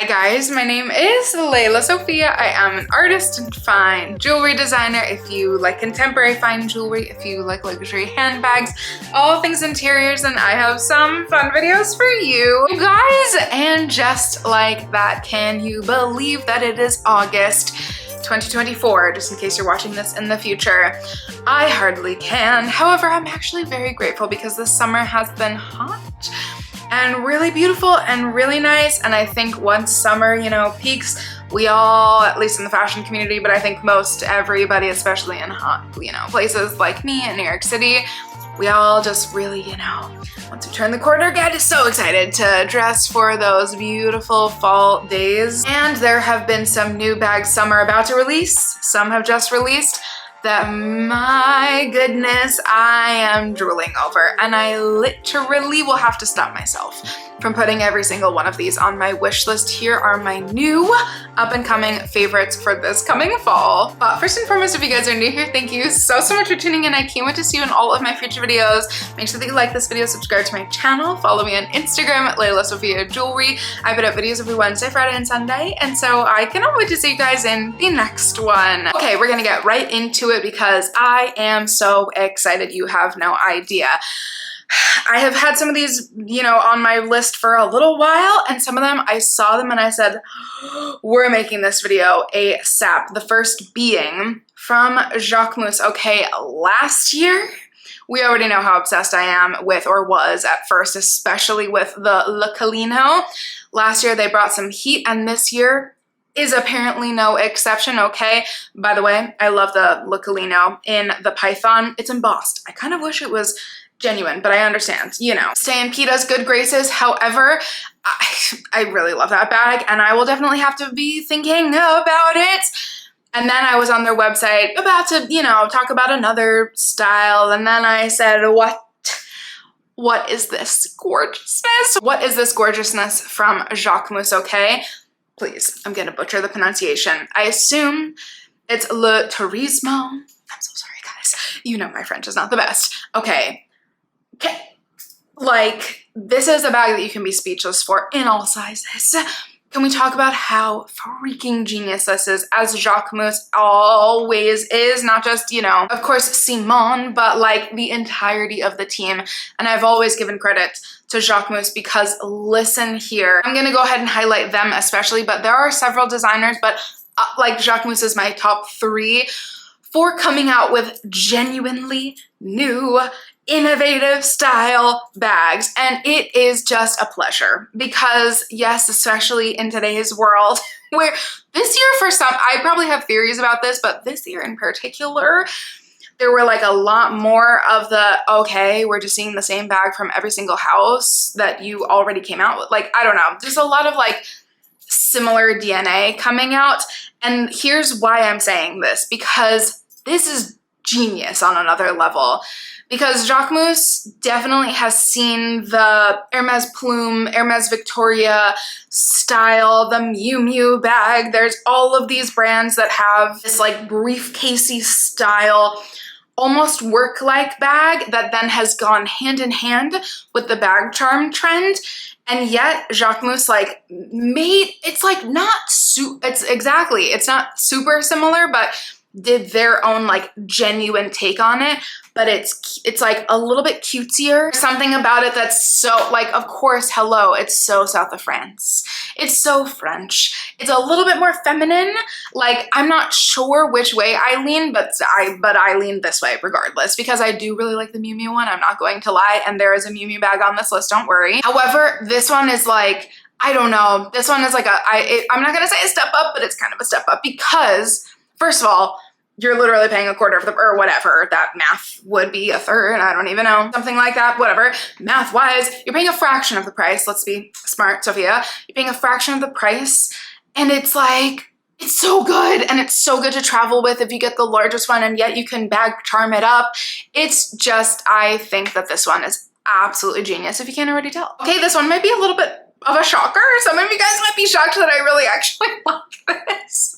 Hi guys, my name is Lelasophia. I am an artist and fine jewelry designer. If you like contemporary fine jewelry, if you like luxury handbags, all things interiors, and I have some fun videos for you guys. And just like that, can you believe that it is August 2024, just in case you're watching this in the future? I hardly can. However, I'm actually very grateful because this summer has been hot and really beautiful and really nice. And I think once summer, peaks, we all, at least in the fashion community, but I think most everybody, especially in hot, places like me in New York City, we all just really, once we turn the corner, get so excited to dress for those beautiful fall days. And there have been some new bags some are about to release, some have just released, that my goodness, I am drooling over, and I literally will have to stop myself from putting every single one of these on my wish list. Here are my new up-and-coming favorites for this coming fall. But first and foremost, if you guys are new here, thank you so much for tuning in. I can't wait to see you in all of my future videos. Make sure that you like this video, subscribe to my channel, follow me on Instagram at lelasophia jewelry. I put up videos every Wednesday, Friday, and Sunday, and so I cannot wait to see you guys in the next one. Okay, we're gonna get right into it because I am so excited, you have no idea. I have had some of these, on my list for a little while, and some of them, I saw them and I said, we're making this video ASAP. The first being from Jacquemus. Okay, last year, we already know how obsessed I am with, or was at first, especially with the Localino. Last year, they brought some heat, and this year is apparently no exception, okay? By the way, I love the Localino in the Python. It's embossed. I kind of wish it was genuine, but I understand, stay in Peta's good graces. However, I really love that bag, and I will definitely have to be thinking about it. And then I was on their website about to, talk about another style, and then I said, what is this gorgeousness? What is this gorgeousness from Jacquemus, okay? Please, I'm gonna butcher the pronunciation. I assume it's Le Turismo. I'm so sorry, guys. My French is not the best. Okay. Like, this is a bag that you can be speechless for in all sizes. Can we talk about how freaking genius this is, as Jacquemus always is, not just, of course, Simone, but like the entirety of the team. And I've always given credit to Jacquemus because listen here, I'm gonna go ahead and highlight them especially, but there are several designers, but like Jacquemus is my top 3 for coming out with genuinely new, innovative style bags. And it is just a pleasure because yes, especially in today's world where this year, for some, I probably have theories about this, but this year in particular, there were like a lot more of the, okay, we're just seeing the same bag from every single house that you already came out with. Like, I don't know, there's a lot of like similar DNA coming out. And here's why I'm saying this, because this is genius on another level. Because Jacquemus definitely has seen the Hermes Plume, Hermes Victoria style, the Miu Miu bag. There's all of these brands that have this like briefcasey style, almost work-like bag that then has gone hand in hand with the bag charm trend. And yet Jacquemus like made, it's like not, it's not super similar, but did their own like genuine take on it. But it's like a little bit cutesier. Something about it that's so like, of course, hello, it's so south of France. It's so French. It's a little bit more feminine. Like, I'm not sure which way I lean, but I lean this way regardless because I do really like the Miu Miu one. I'm not going to lie. And there is a Miu Miu bag on this list, don't worry. However, this one is like, I don't know. This one is like I'm not gonna say a step up, but it's kind of a step up because first of all, you're literally paying a quarter of the, or whatever, that math would be, a third, I don't even know, something like that, whatever. Math-wise, you're paying a fraction of the price. Let's be smart, Sophia. You're paying a fraction of the price, and it's like, it's so good, and it's so good to travel with if you get the largest one, and yet you can bag charm it up. It's just, I think that this one is absolutely genius, if you can't already tell. Okay, this one might be a little bit of a shocker. Some of you guys might be shocked that I really actually like this.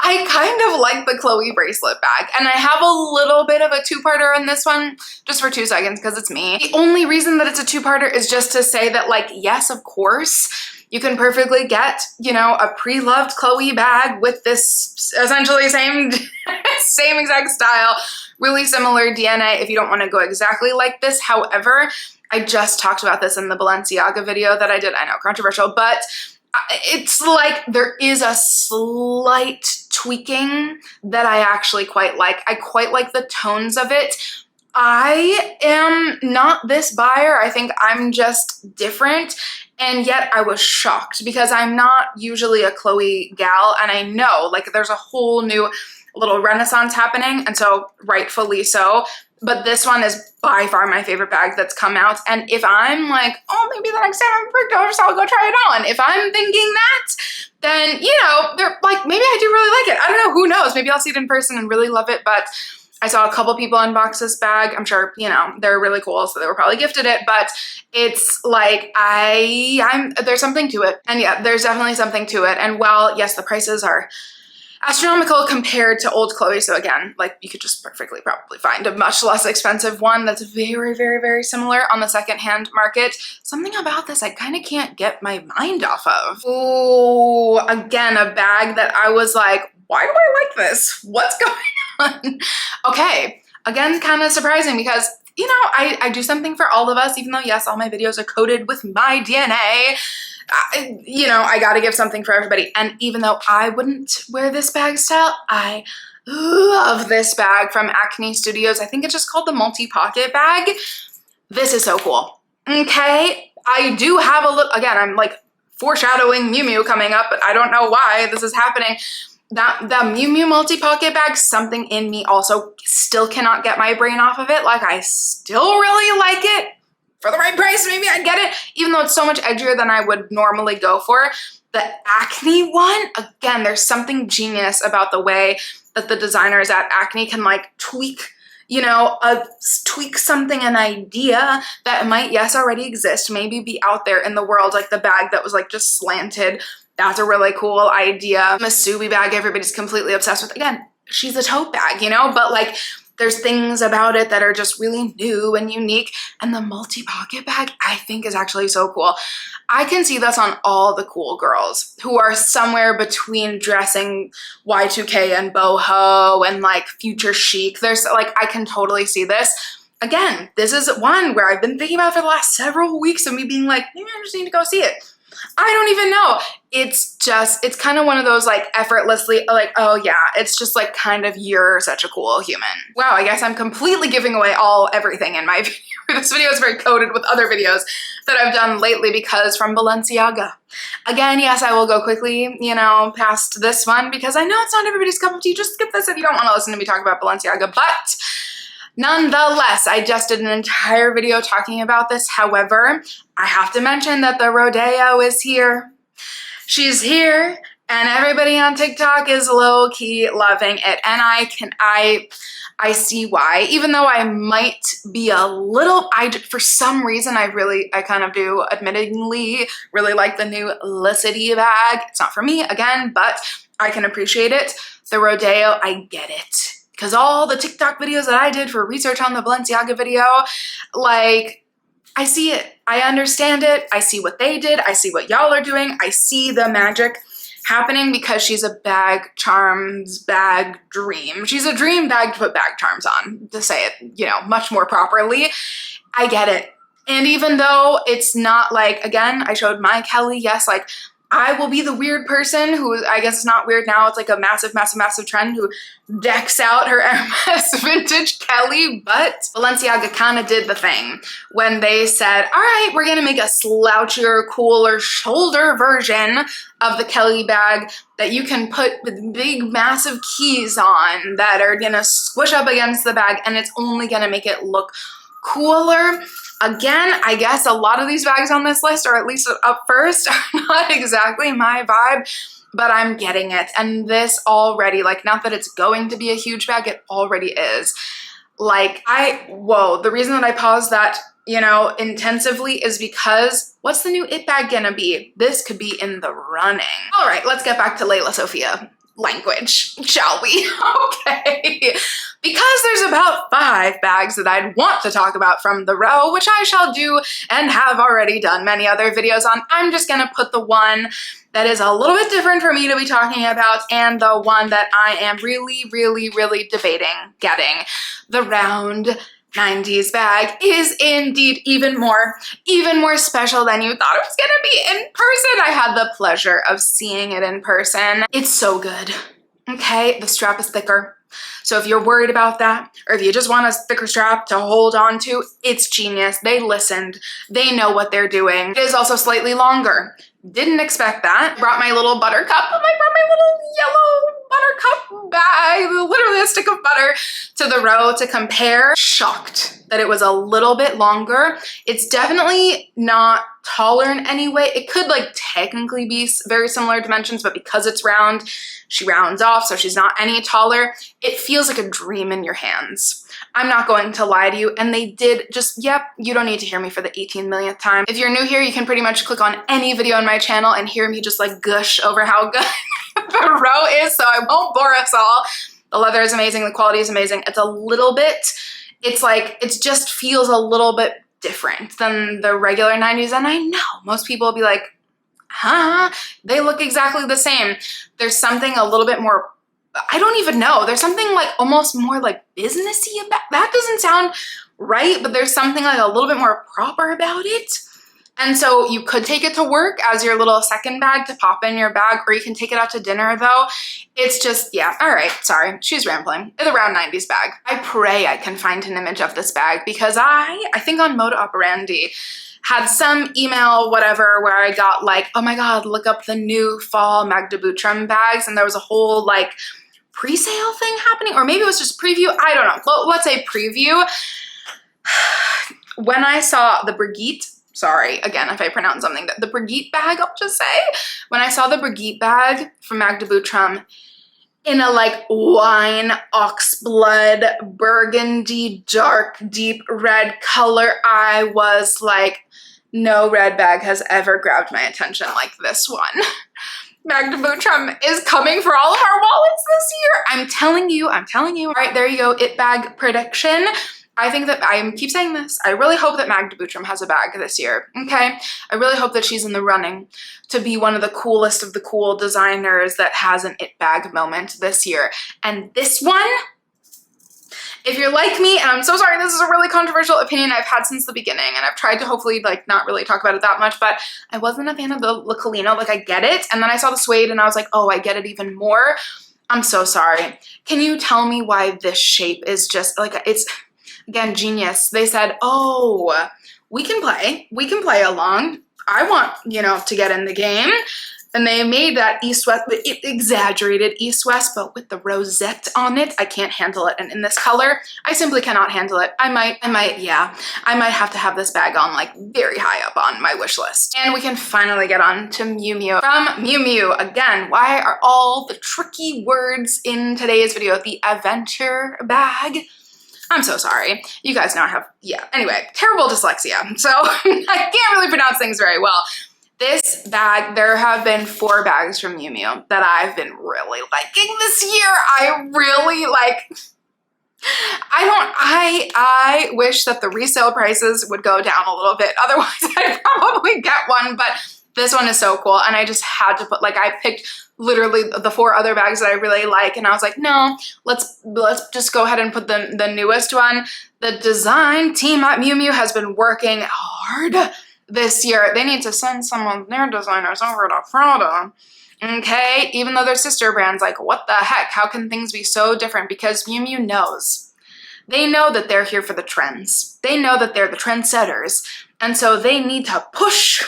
I kind of like the Chloe bracelet bag, and I have a little bit of a two-parter in this one, just for 2 seconds because it's me. The only reason that it's a two-parter is just to say that, like, yes, of course, You can perfectly get, you know, a pre-loved Chloe bag with this essentially same exact style, really similar DNA if you don't want to go exactly like this. However, I just talked about this in the Balenciaga video that I did. I know, controversial, but it's like there is a slight tweaking that I actually quite like. I quite like the tones of it. I am not this buyer. I think I'm just different. And yet I was shocked because I'm not usually a Chloe gal. And I know like there's a whole new little renaissance happening. And so rightfully so. But this one is by far my favorite bag that's come out. And if I'm like, oh, maybe the next time I'm freaked so I'll go try it on. If I'm thinking that, then, you know, they're like, maybe I do really like it. I don't know, who knows? Maybe I'll see it in person and really love it. But I saw a couple people unbox this bag. I'm sure, you know, they're really cool, so they were probably gifted it, but it's like, there's something to it. And yeah, there's definitely something to it. And while, yes, the prices are astronomical compared to old Chloe, so again, like you could just perfectly probably find a much less expensive one that's very, very, very similar on the secondhand market. Something about this I kind of can't get my mind off of. Ooh, again, a bag that I was like, why do I like this? What's going on? Okay, again, kind of surprising because, you know, I do something for all of us, even though, yes, all my videos are coded with my DNA. You know, I gotta give something for everybody. And even though I wouldn't wear this bag style, I love this bag from Acne Studios. I think it's just called the multi-pocket bag. This is so cool. Okay, I do have a little, again, I'm like foreshadowing Miu Miu coming up, but I don't know why this is happening. The Miu Miu multi-pocket bag, something in me also still cannot get my brain off of it. Like, I still really like it. For the right price, maybe I'd get it, even though it's so much edgier than I would normally go for. The Acne one, again, there's something genius about the way that the designers at Acne can like tweak, you know, tweak something, an idea that might, yes, already exist, maybe be out there in the world, like the bag that was like just slanted. That's a really cool idea. Masubi bag, everybody's completely obsessed with. Again, she's a tote bag, you know, but like there's things about it that are just really new and unique. And the multi-pocket bag, I think, is actually so cool. I can see this on all the cool girls who are somewhere between dressing Y2K and boho and like future chic. There's like, I can totally see this. Again, this is one where I've been thinking about for the last several weeks of me being like, maybe I just need to go see it. I don't even know. It's just, it's kind of one of those like effortlessly like, oh yeah, it's just like kind of, you're such a cool human. Wow, I guess I'm completely giving away everything in my video. This video is very coded with other videos that I've done lately because from Balenciaga. Again, yes, I will go quickly, you know, past this one because I know it's not everybody's cup of tea. Just skip this if you don't want to listen to me talk about Balenciaga, but nonetheless, I just did an entire video talking about this. However, I have to mention that the rodeo is here. She's here, and everybody on TikTok is low-key loving it. And I see why. Even though I might be a little, for some reason, I kind of do, admittingly, really like the new Licity bag. It's not for me, again, but I can appreciate it. The rodeo, I get it. Because all the TikTok videos that I did for research on the Balenciaga video, like, I see it. I understand it. I see what they did. I see what y'all are doing. I see the magic happening because she's a bag charms bag dream. She's a dream bag to put bag charms on, to say it, you know, much more properly. I get it. And even though it's not like, again, I showed my Kelly, yes, like, I will be the weird person who, I guess it's not weird now, it's like a massive, massive, massive trend, who decks out her Hermes vintage Kelly, but Balenciaga kind of did the thing when they said, all right, we're gonna make a slouchier, cooler shoulder version of the Kelly bag that you can put with big, massive keys on that are gonna squish up against the bag, and it's only gonna make it look cooler. Again, I guess a lot of these bags on this list, or at least up first, are not exactly my vibe, but I'm getting it. And this already, like, not that it's going to be a huge bag, it already is. Like, whoa, the reason that I paused that, you know, intensively is because what's the new it bag gonna be? This could be in the running. All right, let's get back to Lelasophia. language, shall we? Okay. Because there's about 5 bags that I'd want to talk about from the row, which I shall do and have already done many other videos on. I'm just gonna put the one that is a little bit different for me to be talking about and the one that I am really, really, really debating getting. The round 90s bag is indeed even more special than you thought it was gonna be in person. I had the pleasure of seeing it in person. It's so good. Okay, the strap is thicker. So if you're worried about that, or if you just want a thicker strap to hold on to, it's genius. They listened. They know what they're doing. It is also slightly longer. Didn't expect that. Brought my little buttercup. I brought my little yellow buttercup bag, literally a stick of butter, to the row to compare. Shocked that it was a little bit longer. It's definitely not taller in any way. It could like technically be very similar dimensions, but because it's round, she rounds off, so she's not any taller. It feels like a dream in your hands. I'm not going to lie to you, and they did just, yep, you don't need to hear me for the 18 millionth time. If you're new here, you can pretty much click on any video on my channel and hear me just like gush over how good the row is, so I won't bore us all. The leather is amazing, the quality is amazing. It's a little bit, it's like, it just feels a little bit different than the regular 90s, and I know most people will be like, huh? They look exactly the same. There's something a little bit more, I don't even know. There's something like almost more like businessy about that. Doesn't sound right, but there's something like a little bit more proper about it. And so you could take it to work as your little second bag to pop in your bag, or you can take it out to dinner though. It's just, yeah, all right, sorry, she's rambling. The round 90s bag. I pray I can find an image of this bag because I think on Moda Operandi had some email, whatever, where I got like, oh my God, look up the new fall Magda Butrym bags. And there was a whole like pre-sale thing happening, or maybe it was just preview. I don't know. Well, let's say preview. When I saw the Brigitte, sorry, again, if I pronounce something, the Brigitte bag, I'll just say, when I saw the Brigitte bag from Magda Butrym in a like wine, oxblood, burgundy, dark, deep red color, I was like, no red bag has ever grabbed my attention like this one. Magda Butrym is coming for all of our wallets this year. I'm telling you. All right, there you go. It bag prediction. I think that, I keep saying this, I really hope that Magda Butrym has a bag this year, okay? I really hope that she's in the running to be one of the coolest of the cool designers that has an it bag moment this year. And this one, if you're like me, and I'm so sorry, this is a really controversial opinion I've had since the beginning, and I've tried to hopefully like not really talk about it that much, but I wasn't a fan of the Colino. Like I get it, and then I saw the suede and I was like, oh, I get it even more. I'm so sorry. Can you tell me why this shape is just like, it's, again, genius. They said, oh, we can play along. I want, you know, to get in the game. And they made that east-west, exaggerated east-west, but with the rosette on it, I can't handle it. And in this color, I simply cannot handle it. I might have to have this bag on like very high up on my wish list. And we can finally get on to Miu Miu. From Miu Miu, again, why are all the tricky words in today's video? The adventure bag. I'm so sorry. You guys know I have, yeah. Anyway, terrible dyslexia. So I can't really pronounce things very well. This bag, there have been 4 bags from Miu Miu that I've been really liking this year. I really like, I wish that the resale prices would go down a little bit. Otherwise I'd probably get one, but this one is so cool. And I just had to put, like, I picked literally the 4 other bags that I really like. And I was like, no, let's just go ahead and put the newest one. The design team at Miu Miu has been working hard this year. They need to send some of their designers over to Prada. Okay, even though they're sister brands, like what the heck? How can things be so different? Because Miu Miu knows. They know that they're here for the trends. They know that they're the trendsetters. And so they need to push to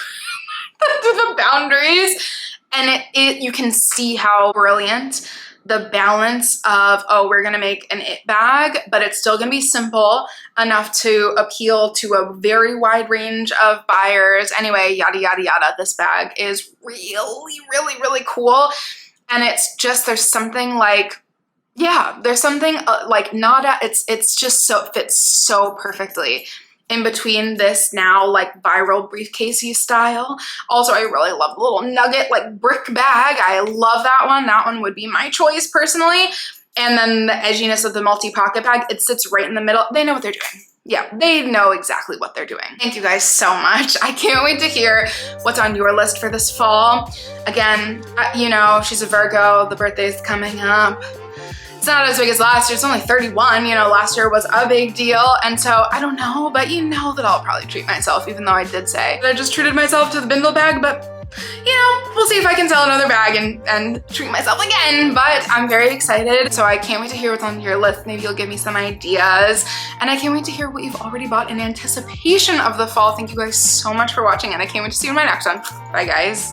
the boundaries. And you can see how brilliant the balance of, oh, we're gonna make an it bag, but it's still gonna be simple enough to appeal to a very wide range of buyers. Anyway, yada, yada, yada. This bag is really, really, really cool. And it's just, there's something like, yeah, there's something like not, it's just so, it fits so perfectly in between this now like viral briefcasey style. Also, I really love the little nugget like brick bag. I love that one. That one would be my choice personally. And then the edginess of the multi-pocket bag, it sits right in the middle. They know what they're doing. Yeah, they know exactly what they're doing. Thank you guys so much. I can't wait to hear what's on your list for this fall. Again, you know, she's a Virgo, the birthday's coming up. It's not as big as last year, it's only 31, you know, last year was a big deal. And so I don't know, but you know that I'll probably treat myself, even though I did say that I just treated myself to the bindle bag, but you know, we'll see if I can sell another bag and treat myself again, but I'm very excited. So I can't wait to hear what's on your list. Maybe you'll give me some ideas. And I can't wait to hear what you've already bought in anticipation of the fall. Thank you guys so much for watching, and I can't wait to see you in my next one. Bye guys.